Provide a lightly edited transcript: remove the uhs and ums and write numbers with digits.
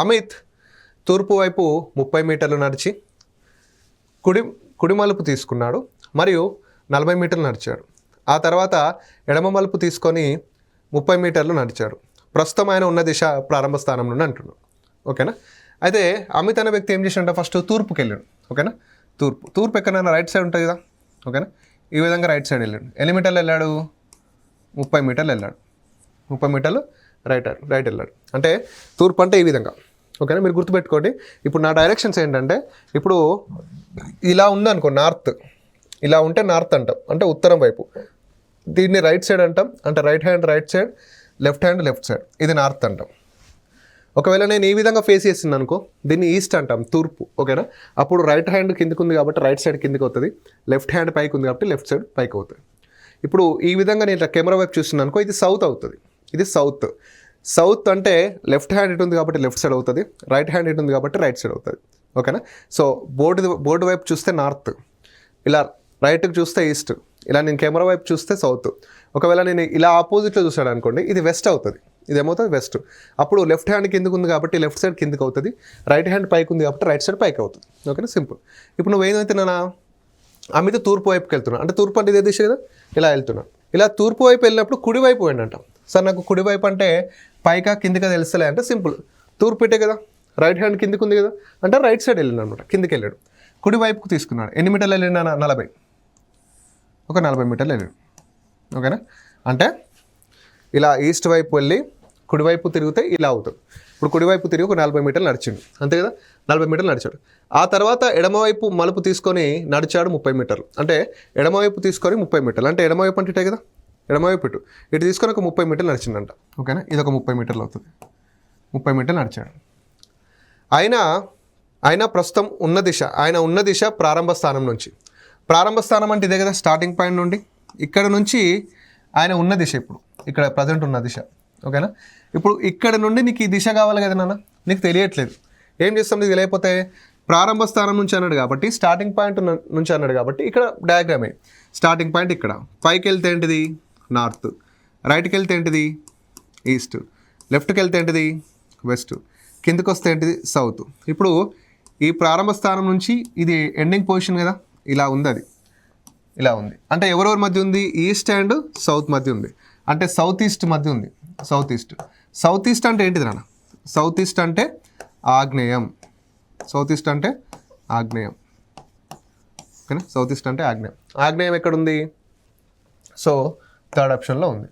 అమిత్ తూర్పు వైపు 30 మీటర్లు నడిచి కుడి మలుపు తీసుకున్నాడు మరియు 40 మీటర్లు నడిచాడు. ఆ తర్వాత ఎడమ మలుపు తీసుకొని 30 మీటర్లు నడిచాడు. ప్రస్తుతం ఆయన ఉన్న దిశ ప్రారంభ స్థానం నుండి అంటున్నాడు. ఓకేనా? అయితే అమిత్ అనే వ్యక్తి ఏం చేసినట్ట, ఫస్ట్ తూర్పుకి వెళ్ళాడు. ఓకేనా? తూర్పు ఎక్కడైనా రైట్ సైడ్ ఉంటుంది కదా. ఓకేనా? ఈ విధంగా రైట్ సైడ్ వెళ్ళాడు. ఎన్ని మీటర్లు వెళ్ళాడు? 30 మీటర్లు వెళ్ళాడు. 30 మీటర్లు రైట్ వెళ్ళాడు. అంటే తూర్పు అంటే ఈ విధంగా. ఓకేనా? మీరు గుర్తుపెట్టుకోండి. ఇప్పుడు నా డైరెక్షన్స్ ఏంటంటే, ఇప్పుడు ఇలా ఉందనుకో నార్త్, ఇలా ఉంటే నార్త్ అంటాం, అంటే ఉత్తరం వైపు. దీన్ని రైట్ సైడ్ అంటాం, అంటే right hand right side, left hand left side. ఇది నార్త్ అంటాం. ఒకవేళ నేను ఈ విధంగా ఫేస్ చేసింది అనుకో, దీన్ని ఈస్ట్ అంటాం, తూర్పు. ఓకేనా? అప్పుడు రైట్ హ్యాండ్ కిందికి ఉంది కాబట్టి రైట్ సైడ్ కిందికి అవుతుంది, లెఫ్ట్ హ్యాండ్ పైకి ఉంది కాబట్టి లెఫ్ట్ సైడ్ పైకి అవుతుంది. ఇప్పుడు ఈ విధంగా నేను ఇట్లా కెమెరా వైపు చూస్తున్నాను అనుకో, ఇది సౌత్ అవుతుంది. ఇది సౌత్ అంటే లెఫ్ట్ హ్యాండ్ ఇటు ఉంది కాబట్టి లెఫ్ట్ సైడ్ అవుతుంది, రైట్ హ్యాండ్ ఇటు ఉంది కాబట్టి రైట్ సైడ్ అవుతుంది. ఓకేనా? సో బోర్డు వైపు చూస్తే నార్త్, ఇలా రైట్కి చూస్తే ఈస్ట్, ఇలా నేను కెమెరా వైపు చూస్తే సౌత్. ఒకవేళ నేను ఇలా ఆపోజిట్లో చూసాడు అనుకోండి, ఇది వెస్ట్ అవుతుంది. ఇది ఏమవుతుంది? వెస్ట్. అప్పుడు లెఫ్ట్ హ్యాండ్ కిందకు ఉంది కాబట్టి లెఫ్ట్ సైడ్ కిందకి అవుతుంది, రైట్ హ్యాండ్ పైకి ఉంది కాబట్టి రైట్ సైడ్ పైకి అవుతుంది. ఓకేనా? సింపుల్. ఇప్పుడు నువ్వేమైతే అమిత తూర్పు వైపుకి వెళ్తున్నా, అంటే తూర్పు అంటే ఇదే దిశ కదా, ఇలా వెళ్తున్నా. ఇలా తూర్పు వైపు వెళ్ళినప్పుడు కుడివైపు పోయిందంట. సార్ నాకు కుడివైపు అంటే పైకా కిందిగా తెలుస్తలే అంటే సింపుల్, తూర్పు ఇటే కదా, రైట్ హ్యాండ్ కిందికి ఉంది కదా, అంటే రైట్ సైడ్ వెళ్ళిండు అనమాట, కిందికి వెళ్ళాడు. కుడివైపుకు తీసుకున్నాడు. ఎన్ని మీటర్లు వెళ్ళిండు? 40. ఒక 40 మీటర్లు వెళ్ళాడు. ఓకేనా? అంటే ఇలా ఈస్ట్ వైపు వెళ్ళి కుడివైపు తిరిగితే ఇలా అవుతుంది. ఇప్పుడు కుడివైపు తిరిగి ఒక 40 మీటర్లు నడిచిండు, అంతే కదా, 40 మీటర్లు నడిచాడు. ఆ తర్వాత ఎడమవైపు మలుపు తీసుకొని నడిచాడు 30 మీటర్లు. అంటే ఎడమవైపు తీసుకొని 30 మీటర్లు, అంటే ఎడమవైపు అంటే ఇటే కదా, ఎడమవైపు ఇటు తీసుకొని ఒక 30 మీటర్లు నడిచిండంట. ఓకేనా? ఇది ఒక 30 మీటర్లు అవుతుంది. 30 మీటర్లు నడిచాడు. ఆయన ప్రస్తుతం ఉన్న దిశ ప్రారంభ స్థానం నుంచి. ప్రారంభ స్థానం అంటే ఇదే కదా, స్టార్టింగ్ పాయింట్ నుండి ఇక్కడ నుంచి ఆయన ఉన్న దిశ, ఇప్పుడు ఇక్కడ ప్రజెంట్ ఉన్న దిశ. ఓకేనా? ఇప్పుడు ఇక్కడ నుండి నీకు ఈ దిశ కావాలి కదా నాన్న, నీకు తెలియట్లేదు. ఏం చేస్తాం? నీకు తెలియకపోతే ప్రారంభ స్థానం నుంచి అన్నాడు కాబట్టి, స్టార్టింగ్ పాయింట్ నుంచి అన్నాడు కాబట్టి ఇక్కడ డయాగ్రామే. స్టార్టింగ్ పాయింట్ ఇక్కడ, పైకి వెళ్తే ఏంటిది? నార్త్, రైట్కి వెళ్తే ఏంటిది? ఈస్ట్, లెఫ్ట్కి వెళ్తే ఏంటిది? వెస్ట్, కిందకి వస్తే ఏంటిది? సౌత్. ఇప్పుడు ఈ ప్రారంభ స్థానం నుంచి ఇది ఎండింగ్ పొజిషన్ కదా, ఇలా ఉంది. అది ఇలా ఉంది అంటే ఎవరెవరి మధ్య ఉంది? ఈస్ట్ అండ్ సౌత్ మధ్య ఉంది. అంటే సౌత్ ఈస్ట్ మధ్య ఉంది. సౌత్ ఈస్ట్ అంటే ఏంటిది నాన్న? సౌత్ ఈస్ట్ అంటే ఆగ్నేయం. ఓకేనా? సౌత్ ఈస్ట్ అంటే ఆగ్నేయం. ఆగ్నేయం ఎక్కడుంది? సో థర్డ్ ఆప్షన్లో ఉంది.